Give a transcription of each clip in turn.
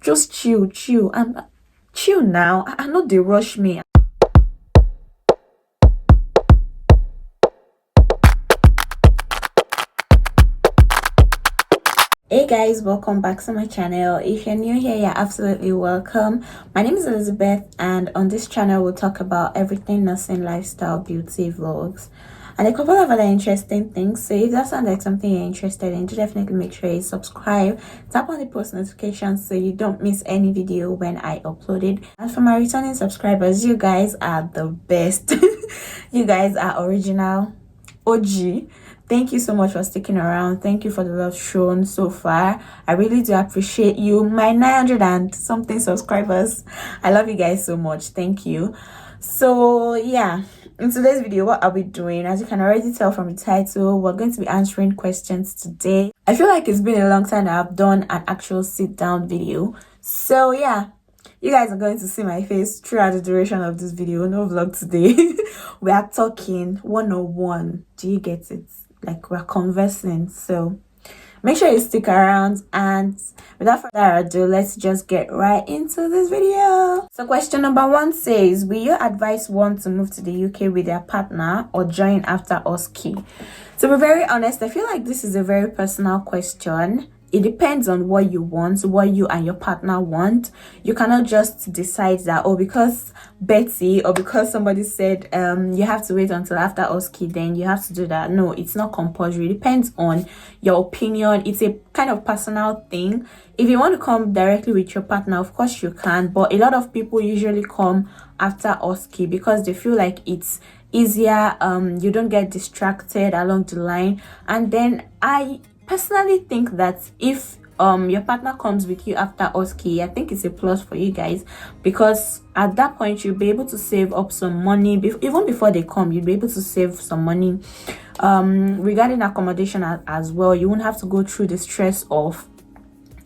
just chill and chill now. I know they rush me. Hey guys, welcome back to my channel. If you're new here, you're absolutely welcome. My name is Elizabeth, and on this channel we'll talk about everything nursing, lifestyle, beauty, vlogs, and a couple of other interesting things. So if that sounds like something you're interested in, do definitely make sure you subscribe, tap on the post notifications so you don't miss any video when I upload it. And for my returning subscribers, you guys are the best. You guys are original OG. Thank you so much for sticking around. Thank you for the love shown so far. I really do appreciate you. My 900 and something subscribers. I love you guys so much. Thank you. So yeah, in today's video, what are we doing? As you can already tell from the title, we're going to be answering questions today. I feel like it's been a long time that I've done an actual sit down video. So yeah, you guys are going to see my face throughout the duration of this video. No vlog today. We are talking one-on-one. Do you get it? Like, we're conversing. So make sure you stick around, and without further ado, let's just get right into this video. So question number 1 says, will you advise one to move to the UK with their partner or join after OSCE? To be very honest, I feel like this is a very personal question. It depends on what you want, what you and your partner want. You cannot just decide that, oh, because Betty or because somebody said you have to wait until after OSCE, then you have to do that. No, it's not compulsory. It depends on your opinion. It's a kind of personal thing. If you want to come directly with your partner, of course you can, but a lot of people usually come after OSCE because they feel like it's easier. You don't get distracted along the line. And then I personally think that if your partner comes with you after OSCE, I think it's a plus for you guys, because at that point you'll be able to save up some money. Even before they come, you'll be able to save some money regarding accommodation as well. You won't have to go through the stress of,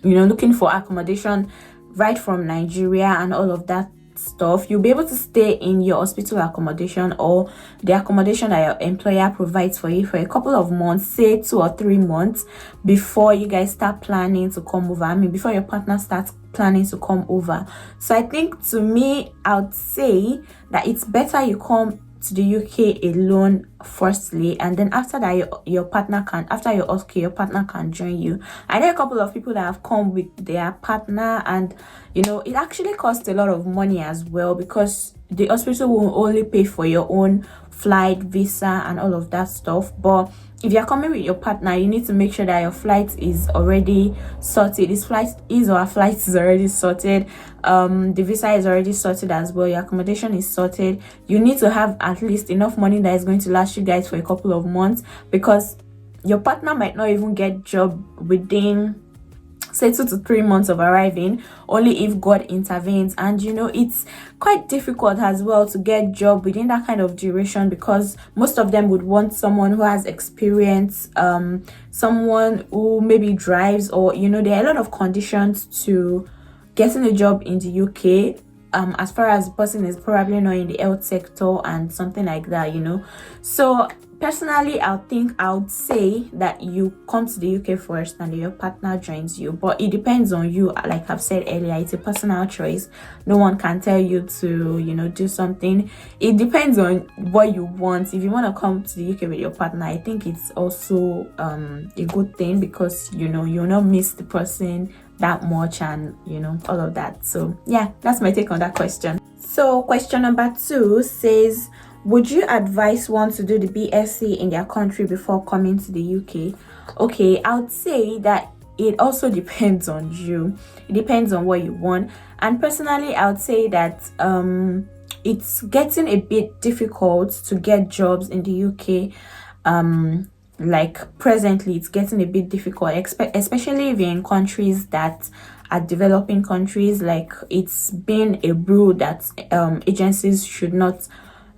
you know, looking for accommodation right from Nigeria and all of that stuff. You'll be able to stay in your hospital accommodation or the accommodation that your employer provides for you for a couple of months, say 2 or 3 months, before you guys start planning to come over. I mean, before your partner starts planning to come over. So I think, to me, I would say that it's better you come to the UK alone firstly, and then after that your partner can, after your OSCE, your partner can join you. I know a couple of people that have come with their partner, and you know, it actually costs a lot of money as well, because the hospital will only pay for your own flight, visa, and all of that stuff. But if you're coming with your partner, you need to make sure that your flight is already sorted. His flight is already sorted. The visa is already sorted as well. Your accommodation is sorted. You need to have at least enough money that is going to last you guys for a couple of months, because your partner might not even get job within, say, 2 to 3 months of arriving, only if God intervenes. And you know, it's quite difficult as well to get job within that kind of duration, because most of them would want someone who has experience, someone who maybe drives, or you know, there are a lot of conditions to getting a job in the UK, as far as the person is probably not in the health sector and something like that, you know. So personally, I would say that you come to the UK first and your partner joins you. But it depends on you. Like I've said earlier, it's a personal choice. No one can tell you to, you know, do something. It depends on what you want. If you want to come to the UK with your partner, I think it's also a good thing, because you know, you'll not miss the person that much, and you know, all of that. So yeah, that's my take on that question. So question number 2 says, would you advise one to do the BSc in their country before coming to the UK? Okay, I would say that it also depends on you. It depends on what you want. And personally, I would say that it's getting a bit difficult to get jobs in the UK. Like presently, it's getting a bit difficult, especially if you're in countries that are developing countries. Like, it's been a rule that agencies should not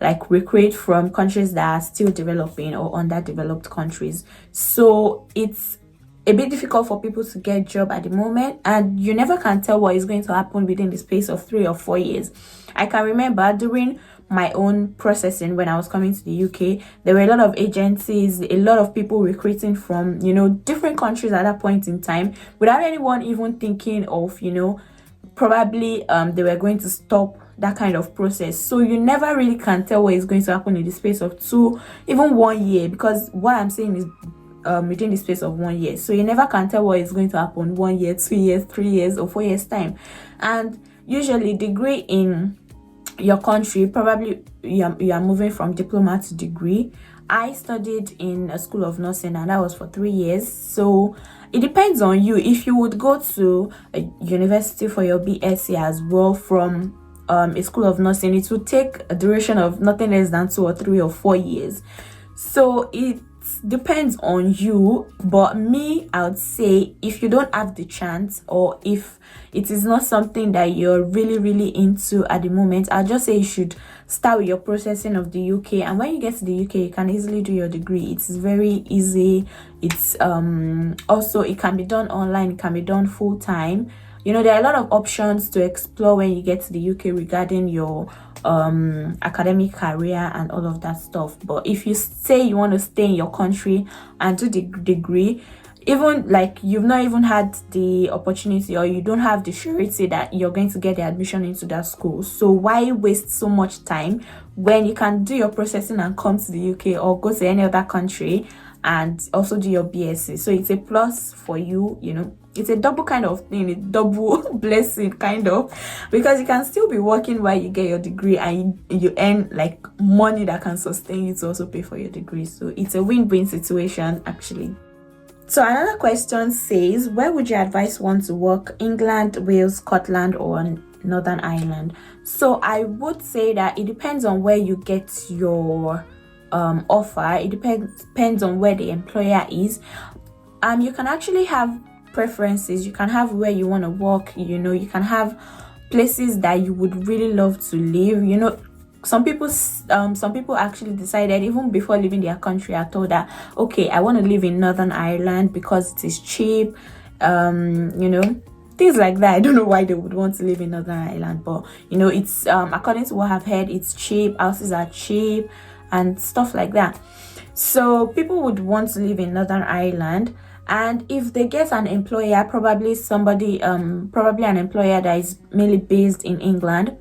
like recruit from countries that are still developing or underdeveloped countries. So it's a bit difficult for people to get a job at the moment, and you never can tell what is going to happen within the space of 3 or 4 years. I can remember during my own processing when I was coming to the UK, there were a lot of agencies, a lot of people recruiting from, you know, different countries at that point in time, without anyone even thinking of, you know, probably they were going to stop that kind of process. So you never really can tell what is going to happen in the space of 2, even 1 year, because what I'm saying is within the space of 1 year. So you never can tell what is going to happen 1 year, 2 years, 3 years, or 4 years time. And usually degree in your country, probably you are moving from diploma to degree. I studied in a school of nursing, and that was for 3 years. So it depends on you. If you would go to a university for your BSc as well from a school of nursing, it would take a duration of nothing less than 2 or 3 or 4 years. So it depends on you. But me, I would say, if you don't have the chance, or if it is not something that you're really into at the moment, I'll just say you should start with your processing of the UK. And when you get to the UK, you can easily do your degree. It's very easy. It's also, it can be done online, it can be done full-time. You know, there are a lot of options to explore when you get to the UK regarding your academic career and all of that stuff. But if you say you want to stay in your country and do the degree, even like you've not even had the opportunity, or you don't have the surety that you're going to get the admission into that school, so why waste so much time when you can do your processing and come to the UK or go to any other country and also do your BSc? So it's a plus for you, you know. It's a double kind of thing, a double blessing kind of, because you can still be working while you get your degree, and you earn like money that can sustain you to also pay for your degree. So it's a win-win situation actually. So another question says, where would you advise one to work? England, Wales, Scotland, or Northern Ireland? So I would say that it depends on where you get your offer. It depends on where the employer is. You can actually have preferences. You can have where you want to work. You know, you can have places that you would really love to live. You know, some people actually decided even before leaving their country, I told that, okay, I want to live in Northern Ireland because it is cheap, you know, things like that. I don't know why they would want to live in Northern Ireland, but you know, it's according to what I've heard, it's cheap, houses are cheap and stuff like that. So people would want to live in Northern Ireland. And if they get an employer, probably an employer that is mainly based in England,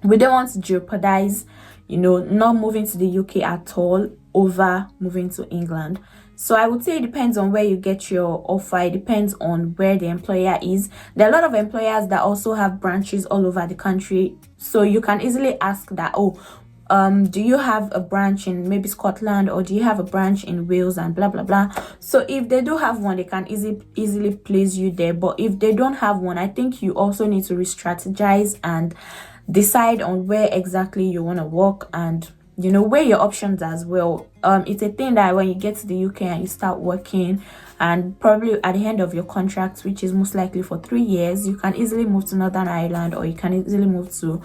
we don't want to jeopardize, you know, not moving to the UK at all over moving to England. So I would say it depends on where you get your offer. It depends on where the employer is. There are a lot of employers that also have branches all over the country. So you can easily ask that, oh, do you have a branch in maybe Scotland, or do you have a branch in Wales, and blah blah blah. So if they do have one, they can easily place you there. But if they don't have one, I think you also need to re-strategize and decide on where exactly you want to work, and you know, weigh your options as well. It's a thing that when you get to the UK and you start working, and probably at the end of your contract, which is most likely for 3 years, you can easily move to Northern Ireland, or you can easily move to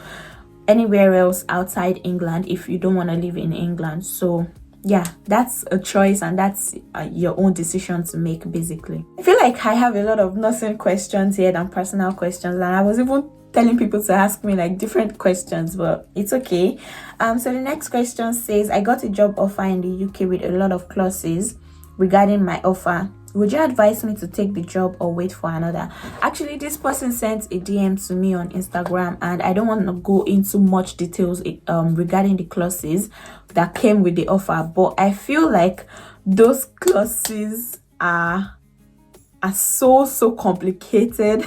anywhere else outside England if you don't want to live in England. So yeah, that's a choice, and that's your own decision to make basically. I feel like I have a lot of nursing questions here than personal questions, and I was even telling people to ask me like different questions, but it's okay. So the next question says, I got a job offer in the UK with a lot of clauses regarding my offer. Would you advise me to take the job or wait for another? Actually, this person sent a DM to me on Instagram, and I don't want to go into much details regarding the clauses that came with the offer, but I feel like those clauses are so complicated.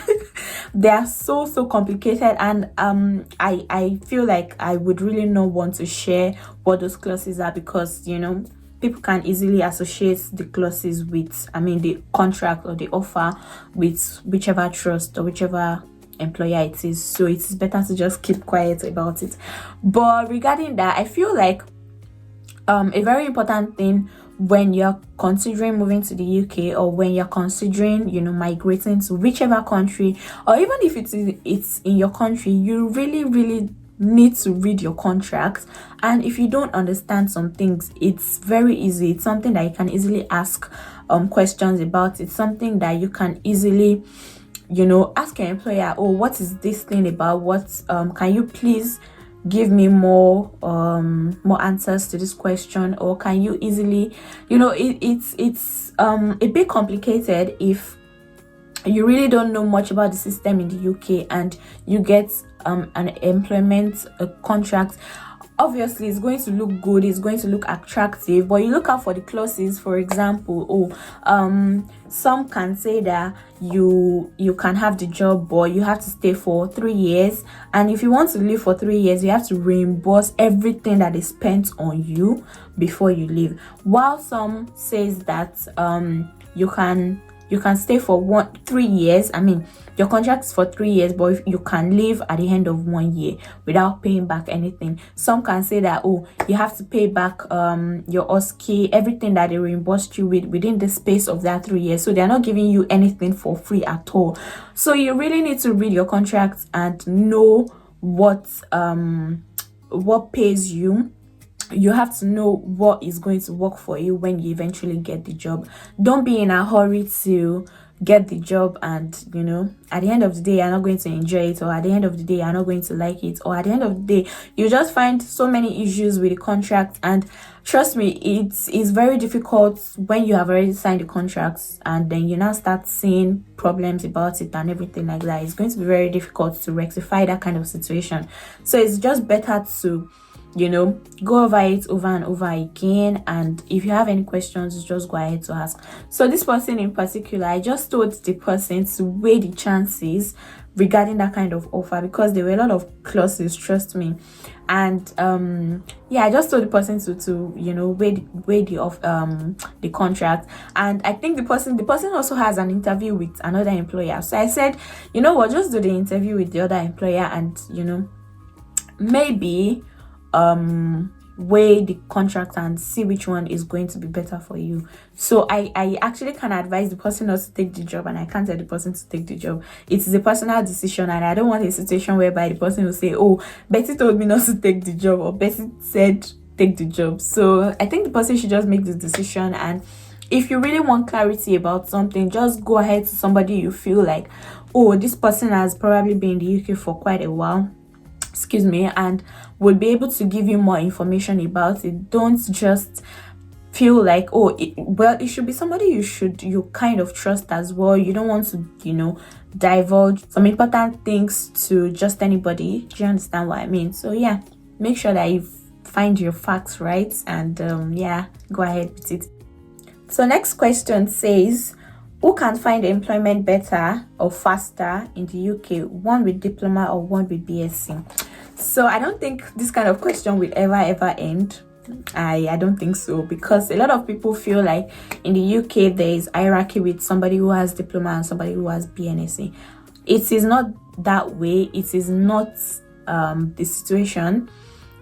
They are so complicated, and I feel like I would really not want to share what those clauses are, because you know, people can easily associate the clauses with, the contract or the offer with whichever trust or whichever employer it is. So it's better to just keep quiet about it. But regarding that, I feel like a very important thing when you're considering moving to the UK, or when you're considering, you know, migrating to whichever country, or even if it's in your country, you really need to read your contract. And if you don't understand some things, it's very easy. It's something that you can easily ask questions about. It's something that you can easily, you know, ask your employer, oh, what is this thing about? What can you please give me more answers to this question? Or can you easily, you know, it's a bit complicated if you really don't know much about the system in the UK and you get an employment contract, obviously it's going to look good, it's going to look attractive, but you look out for the clauses. For example, some can say that you can have the job, but you have to stay for 3 years, and if you want to leave for 3 years, you have to reimburse everything that is spent on you before you leave. While some says that you can stay for 3 years. I mean, your contract is for 3 years, but if you can leave at the end of 1 year without paying back anything. Some can say that, oh, you have to pay back your OSCE, everything that they reimbursed you with within the space of that 3 years. So they're not giving you anything for free at all. So you really need to read your contract and know what pays you. You have to know what is going to work for you when you eventually get the job. Don't be in a hurry to get the job, and at the end of the day you're not going to enjoy it, or at the end of the day you're not going to like it, or at the end of the day you just find so many issues with the contract. And trust me, it's very difficult when you have already signed the contracts and then you now start seeing problems about it and everything like that. It's going to be very difficult to rectify that kind of situation. So it's just better to go over it over and over again. And if you have any questions, just go ahead to ask. So this person in particular, I just told the person to weigh the chances regarding that kind of offer, because there were a lot of clauses, trust me. And I just told the person to weigh the contract. And I think the person also has an interview with another employer. So I said, just do the interview with the other employer, and maybe weigh the contract and see which one is going to be better for you. So I actually can advise the person not to take the job, and I can't tell the person to take the job. It is a personal decision, and I don't want a situation whereby the person will say, oh, Betty told me not to take the job, or Betty said take the job. So I think the person should just make the decision. And if you really want clarity about something, just go ahead to somebody you feel like, oh, this person has probably been in the UK for quite a while, and would be able to give you more information about it. Don't just feel like, oh, it should be somebody you kind of trust as well. You don't want to divulge some important things to just anybody. Do you understand what I mean? So yeah, make sure that you find your facts right, and go ahead with it. So next question says, who can find employment better or faster in the UK, one with diploma or one with BSc? So I don't think this kind of question will ever end. I don't think so, because a lot of people feel like in the UK there is hierarchy with somebody who has diploma and somebody who has BNSC. It is not that way. It is not the situation.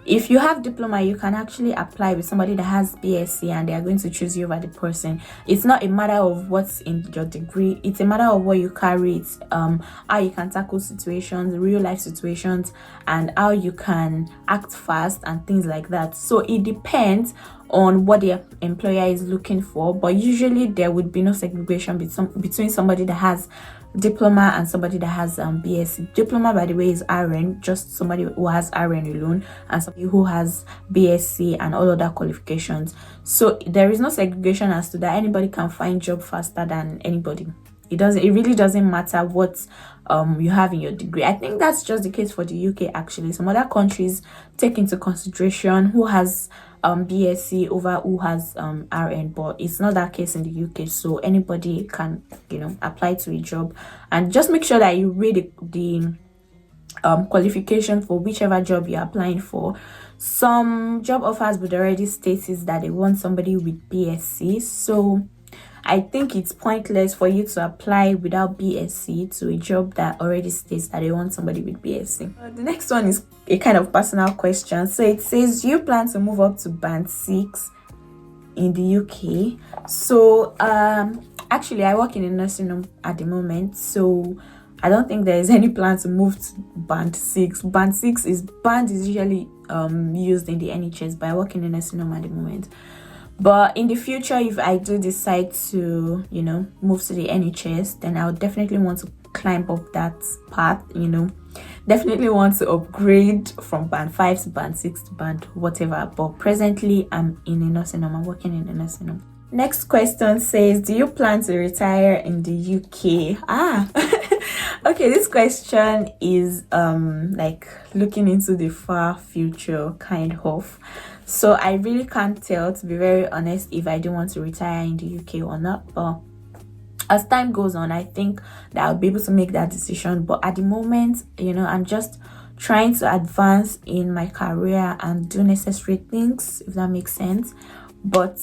If you have diploma, you can actually apply with somebody that has BSc, and they are going to choose you over the person. It's not a matter of what's in your degree. It's a matter of what you carry. It's how you can tackle situations, real life situations, and how you can act fast and things like that. So it depends on what the employer is looking for, but usually there would be no segregation between somebody that has diploma and somebody that has BSc. Diploma, by the way, is RN, just somebody who has RN alone, and somebody who has BSc and all other qualifications. So there is no segregation as to that. Anybody can find job faster than anybody. It really doesn't matter what you have in your degree. I think that's just the case for the UK actually. Some other countries take into consideration who has BSc over who has RN, but it's not that case in the UK. So anybody can apply to a job, and just make sure that you read the qualification for whichever job you're applying for. Some job offers would already state that they want somebody with BSc, so I think it's pointless for you to apply without BSc to a job that already states that they want somebody with BSc. The next one is a kind of personal question. So it says, you plan to move up to band 6 in the UK. So actually I work in a nursing home at the moment, so I don't think there is any plan to move to band 6. Band 6 is usually used in the NHS, but I work in a nursing home at the moment. But in the future, if I do decide to, move to the NHS, then I would definitely want to climb up that path, Definitely want to upgrade from band 5 to band 6 to band whatever. But presently, I'm in a nursing home. I'm working in a nursing home. Next question says, do you plan to retire in the UK? Okay, this question is like looking into the far future, kind of. So I really can't tell, to be very honest, if I do want to retire in the UK or not. But as time goes on, I think that I'll be able to make that decision. But at the moment, I'm just trying to advance in my career and do necessary things, if that makes sense. But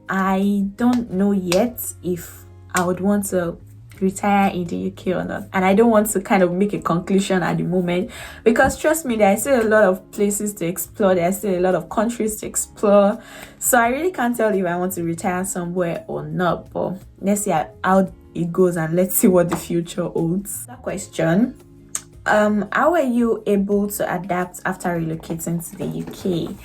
I don't know yet if I would want to retire in the UK or not, and I don't want to kind of make a conclusion at the moment, because trust me, there are still a lot of places to explore, there are still a lot of countries to explore, so I really can't tell if I want to retire somewhere or not. But let's see how it goes, and let's see what the future holds. That question, how were you able to adapt after relocating to the UK?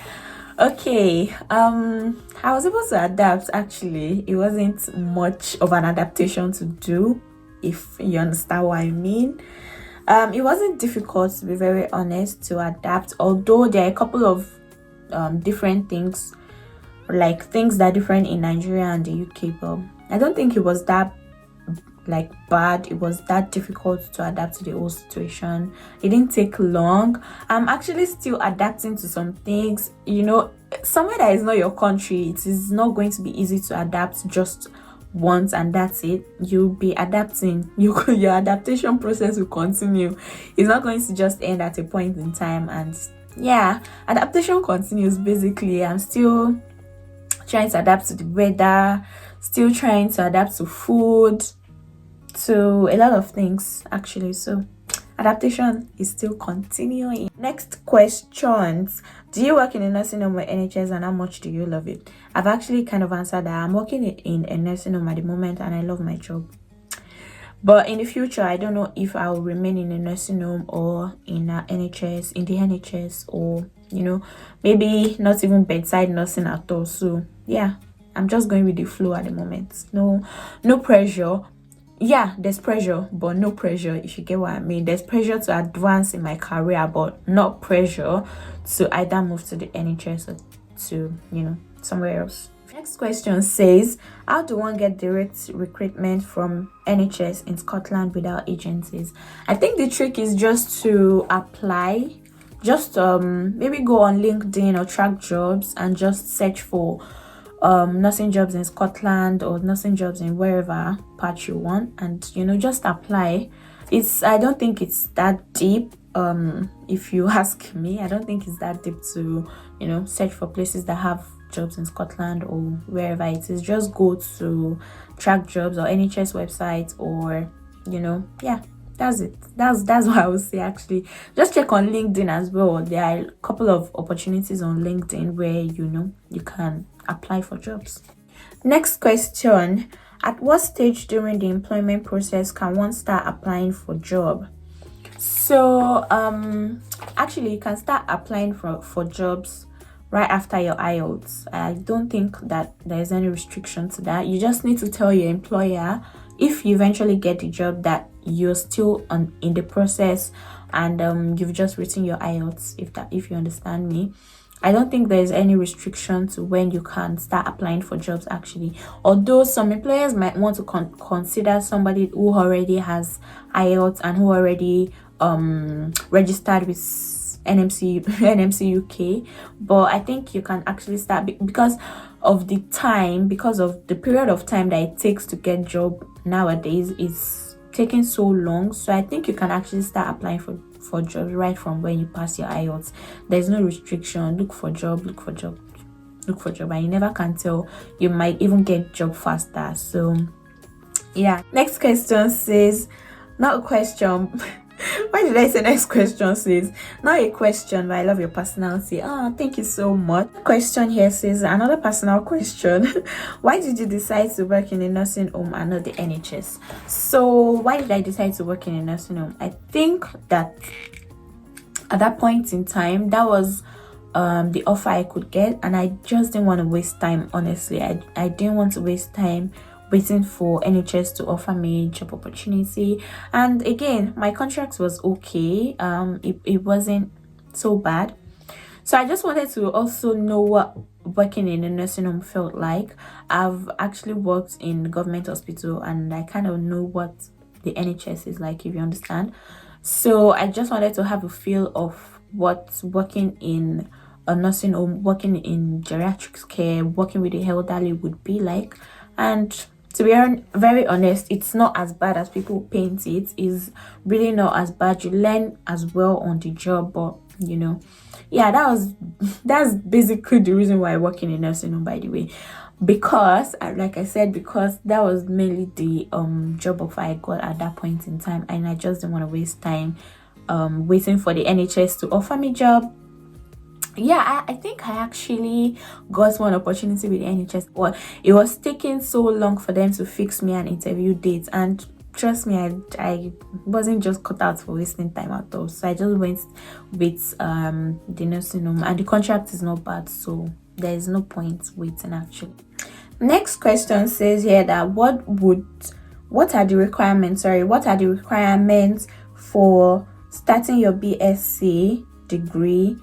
Okay, I was able to adapt. Actually, it wasn't much of an adaptation to do, if you understand what I mean. It wasn't difficult, to be very honest, to adapt, although there are a couple of different things, like things that are different in Nigeria and the UK, but I don't think it was that bad. It was that difficult to adapt to the whole situation. It didn't take long. I'm actually still adapting to some things. Somewhere that is not your country, it is not going to be easy to adapt just once and that's it. You'll be adapting. Your adaptation process will continue. It's not going to just end at a point in time. And yeah, adaptation continues. Basically, I'm still trying to adapt to the weather, still trying to adapt to food, to a lot of things actually. So adaptation is still continuing. Next questions, do you work in a nursing home or NHS, and how much do you love it? I've actually kind of answered that. I'm working in a nursing home at the moment and I love my job, but in the future I don't know if I'll remain in a nursing home or in the NHS, or maybe not even bedside nursing at all. So yeah, I'm just going with the flow at the moment. No pressure. Yeah, there's pressure, but no pressure, if you get what I mean. There's pressure to advance in my career, but not pressure to either move to the NHS or to, somewhere else. Next question says, how do one get direct recruitment from NHS in Scotland without agencies? I think the trick is just to apply. Just maybe go on LinkedIn or Track Jobs and just search for nursing jobs in Scotland or nursing jobs in wherever part you want, and just apply. I don't think it's that deep. If you ask me, I don't think it's that deep to search for places that have jobs in Scotland or wherever it is. Just go to Track Jobs or NHS website, or yeah, that's it. That's what I would say. Actually, just check on LinkedIn as well. There are a couple of opportunities on LinkedIn where you can apply for jobs. Next question, at what stage during the employment process can one start applying for job? So actually you can start applying for jobs right after your IELTS. I don't think that there's any restriction to that. You just need to tell your employer, if you eventually get the job, that you're still in the process and you've just written your IELTS, if you understand me. I don't think there's any restriction to when you can start applying for jobs actually, although some employers might want to consider somebody who already has IELTS and who already registered with NMC UK. But I think you can actually start because of the period of time that it takes to get job nowadays. Is taking so long, so I think you can actually start applying for jobs right from when you pass your IELTS. There's no restriction. Look for job, and you never can tell, you might even get job faster. So yeah. Next question says, not a question. Why did I say next question says? Not a question, but I love your personality. Oh, thank you so much. Question here says, another personal question. Why did you decide to work in a nursing home and not the NHS? So why did I decide to work in a nursing home? I think that at that point in time, that was the offer I could get, and I just didn't want to waste time. Honestly, I didn't want to waste time waiting for NHS to offer me job opportunity. And again, my contract was okay. It wasn't so bad. So I just wanted to also know what working in a nursing home felt like. I've actually worked in government hospital, and I kind of know what the NHS is like, if you understand. So I just wanted to have a feel of what working in a nursing home, working in geriatrics care, working with the elderly would be like. And to be very honest, it's not as bad as people paint it. It's really not as bad. You learn as well on the job, but yeah, that's basically the reason why I work in a nursing home, by the way. Because like I said, because that was mainly the job offer I got at that point in time, and I just didn't want to waste time waiting for the NHS to offer me job. Yeah, I think I actually got one opportunity with the NHS, but it was taking so long for them to fix me an interview date, and trust me, I wasn't just cut out for wasting time at all. So I just went with the nursing home, and the contract is not bad, so there is no point waiting actually. Next question says here that what are the requirements for starting your BSc degree?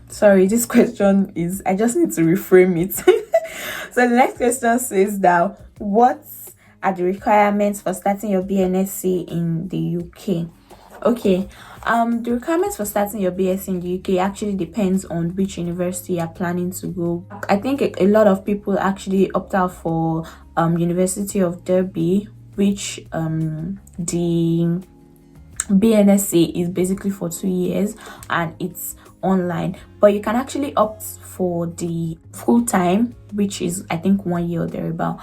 Sorry, this question is, I just need to reframe it. So the next question says that what are the requirements for starting your BNSC in the UK? Okay, the requirements for starting your BSc in the UK actually depends on which university you're planning to go. I think a lot of people actually opt out for University of Derby, which the BNSC is basically for 2 years and it's online, but you can actually opt for the full-time, which is I think 1 year or thereabout,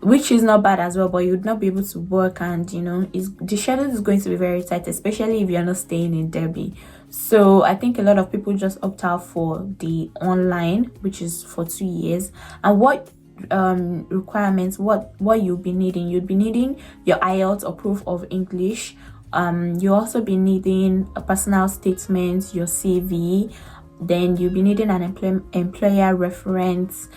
which is not bad as well, but you would not be able to work, and the schedule is going to be very tight, especially if you're not staying in Derby. So I think a lot of people just opt out for the online, which is for 2 years. And what requirements, what you'll be needing, you'd be needing your IELTS or proof of English. You'll also be needing a personal statement, your CV. Then you'll be needing an employer reference,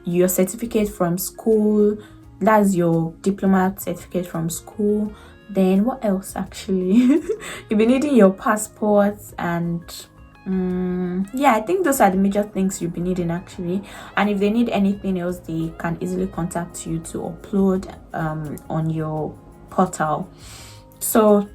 your certificate from school, that's your diploma certificate from school. Then what else actually? You'll be needing your passport, and yeah, I think those are the major things you'll be needing actually. And if they need anything else, they can easily contact you to upload on your portal. So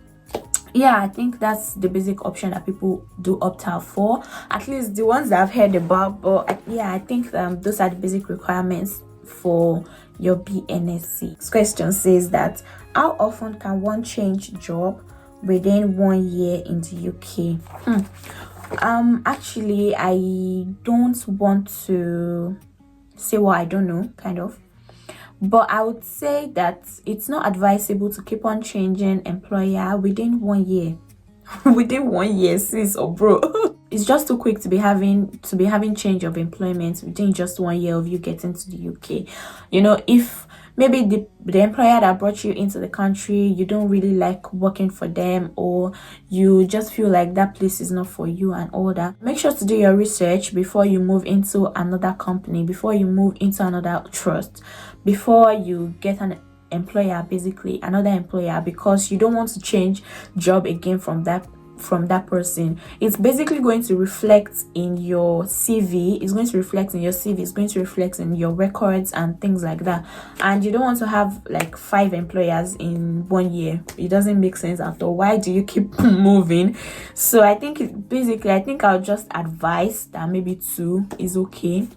yeah, I think that's the basic option that people do opt out for, at least the ones that I've heard about. But yeah, I think those are the basic requirements for your BNSC. This question says that how often can one change job within 1 year in the UK? Actually, I don't want to say what I don't know, kind of. But I would say that it's not advisable to keep on changing employer within 1 year. Within 1 year, sis or bro. It's just too quick to be having change of employment within just 1 year of you getting to the UK. If maybe the employer that brought you into the country, you don't really like working for them, or you just feel like that place is not for you and all that, make sure to do your research before you move into another company, before you move into another trust, before you get an employer, basically another employer, because you don't want to change job again from that person. It's basically going to reflect in your CV, it's going to reflect in your records and things like that. And you don't want to have like 5 employers in 1 year. It doesn't make sense at all. Why do you keep moving? So I think I'll just advise that maybe 2 is okay.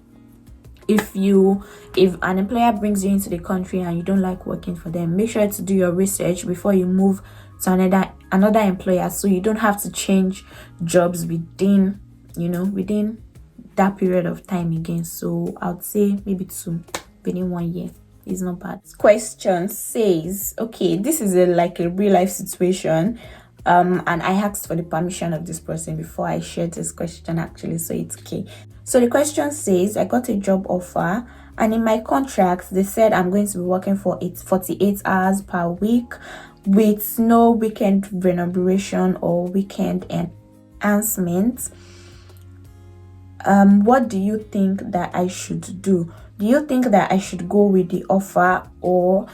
If an employer brings you into the country and you don't like working for them, make sure to do your research before you move to another employer, so you don't have to change jobs within that period of time again. So I would say maybe 2 within 1 year is not bad. Question says, okay, this is like a real life situation, and I asked for the permission of this person before I shared this question actually, so it's okay. So the question says, I got a job offer, and in my contract they said I'm going to be working for 48 hours per week with no weekend remuneration or weekend enhancement. What do you think that I should do? Do you think that I should go with the offer or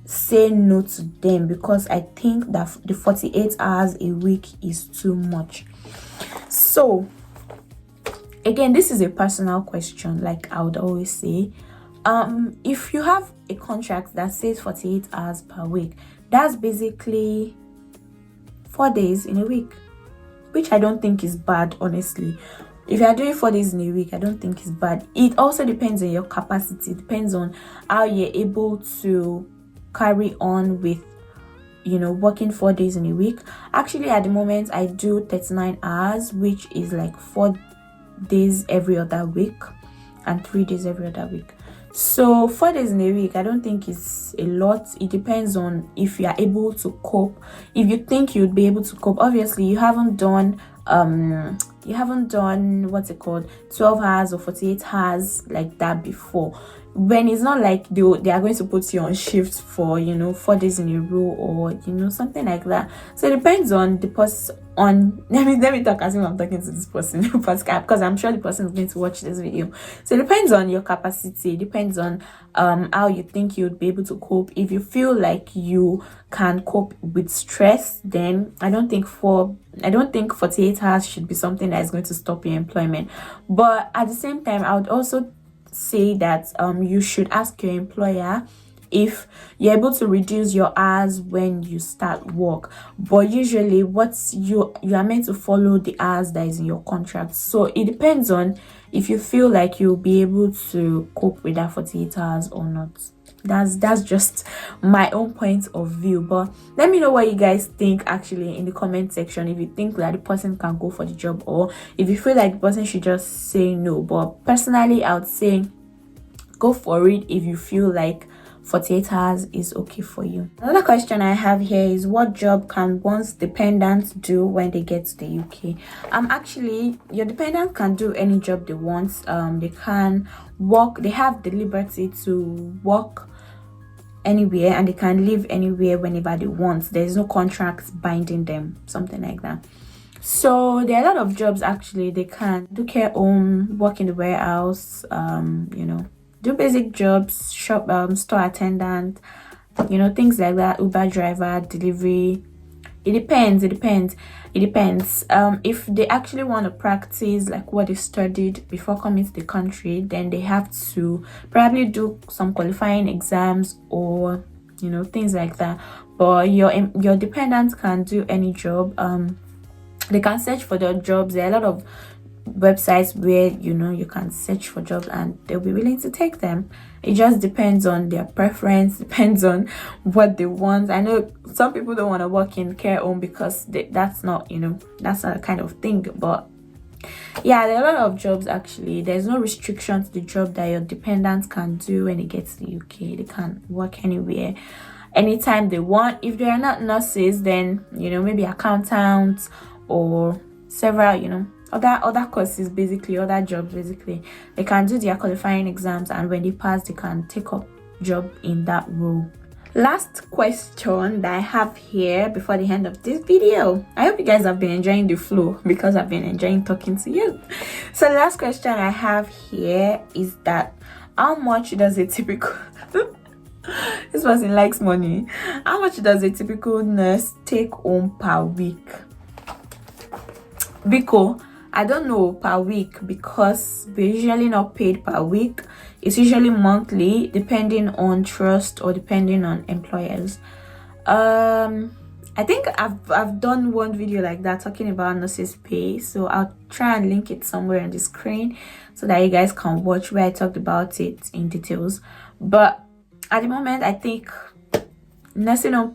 say no to them? Because I think that the 48 hours a week is too much. So again, this is a personal question, like I would always say. If you have a contract that says 48 hours per week, that's basically 4 days in a week, which I don't think is bad, honestly. If you are doing 4 days in a week, I don't think it's bad. It also depends on your capacity, depends on how you're able to carry on with, you know, working 4 days in a week. Actually, at the moment, I do 39 hours, which is like 4 days every other week and 3 days every other week. So 4 days in a week, I don't think it's a lot. It depends on if you are able to cope. If you think you'd be able to cope, obviously you haven't done what's it called, 12 hours or 48 hours like that before, when it's not like they are going to put you on shift for, you know, 4 days in a row, or, you know, something like that. So it depends on the person. Let me talk as if I'm talking to this person because I'm sure the person is going to watch this video. So it depends on your capacity, it depends on how you think you'd be able to cope. If you feel like you can cope with stress, then I don't think 48 hours should be something that is going to stop your employment. But at the same time, I would also say that you should ask your employer if you're able to reduce your hours when you start work. But usually you are meant to follow the hours that is in your contract. So it depends on if you feel like you'll be able to cope with that 48 hours or not. That's just my own point of view. But let me know what you guys think actually in the comment section, if you think that the person can go for the job, or if you feel like the person should just say no. But personally, I would say go for it if you feel like 48 hours is okay for you. Another question I have here is, what job can one's dependents do when they get to the UK? Actually, your dependent can do any job they want. They can work, they have the liberty to work anywhere, and they can live anywhere whenever they want. There's no contracts binding them, something like that. So there are a lot of jobs actually. They can do care home, work in the warehouse, you know, do basic jobs, shop, store attendant, you know, things like that, Uber driver, delivery. It depends. If they actually want to practice like what they studied before coming to the country, then they have to probably do some qualifying exams, or, you know, things like that. But your dependents can do any job. They can search for their jobs. There are a lot of websites where, you know, you can search for jobs and they'll be willing to take them. It just depends on their preference, depends on what they want. I know some people don't want to work in care home because that's not, you know, that's not a kind of thing. But yeah, there are a lot of jobs actually. There's no restriction to the job that your dependents can do when they get to the UK. They can work anywhere, anytime they want. If they are not nurses, then, you know, maybe accountants or several, you know, other courses, basically other jobs. Basically they can do their qualifying exams, and when they pass, they can take up job in that role. Last question that I have here before the end of this video. I hope you guys have been enjoying the flow, because I've been enjoying talking to you. So the last question I have here is that, how much does a typical this person likes money. How much does a typical nurse take home per week? Because I don't know per week, because we're usually not paid per week. It's usually monthly, depending on trust or depending on employers. I think I've done one video like that talking about nurses pay, so I'll try and link it somewhere on the screen so that you guys can watch, where I talked about it in details. But at the moment, I think nursing home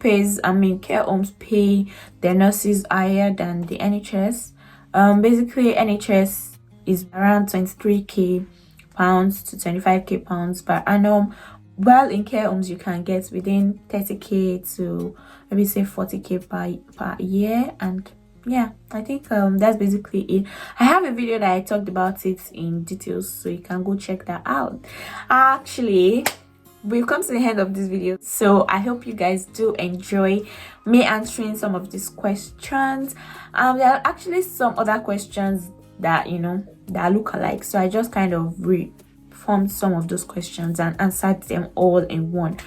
care homes pay their nurses higher than the NHS. Basically NHS is around 23k pounds to 25k pounds per annum, while in care homes you can get within 30k to maybe say 40k per year. And yeah, I think that's basically it. I have a video that I talked about it in details, so you can go check that out. Actually, we've come to the end of this video, so I hope you guys do enjoy me answering some of these questions. There are actually some other questions that, you know, that look alike, so I just kind of reformed some of those questions and answered them all in one.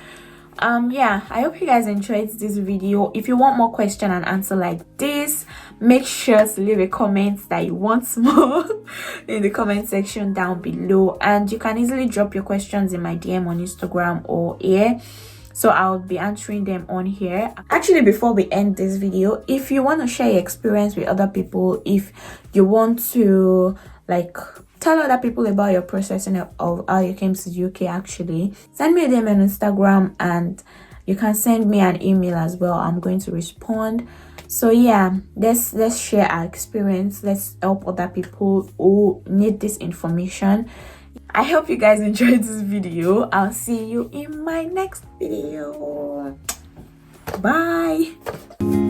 Yeah, I hope you guys enjoyed this video. If you want more question and answer like this, make sure to leave a comment that you want more in the comment section down below, and you can easily drop your questions in my DM on Instagram or here, so I'll be answering them on here. Actually, before we end this video, if you want to share your experience with other people, if you want to like tell other people about your processing of how you came to the UK, actually send me a DM on Instagram, and you can send me an email as well. I'm going to respond. So yeah, let's share our experience. Let's help other people who need this information. I hope you guys enjoyed this video. I'll see you in my next video. Bye.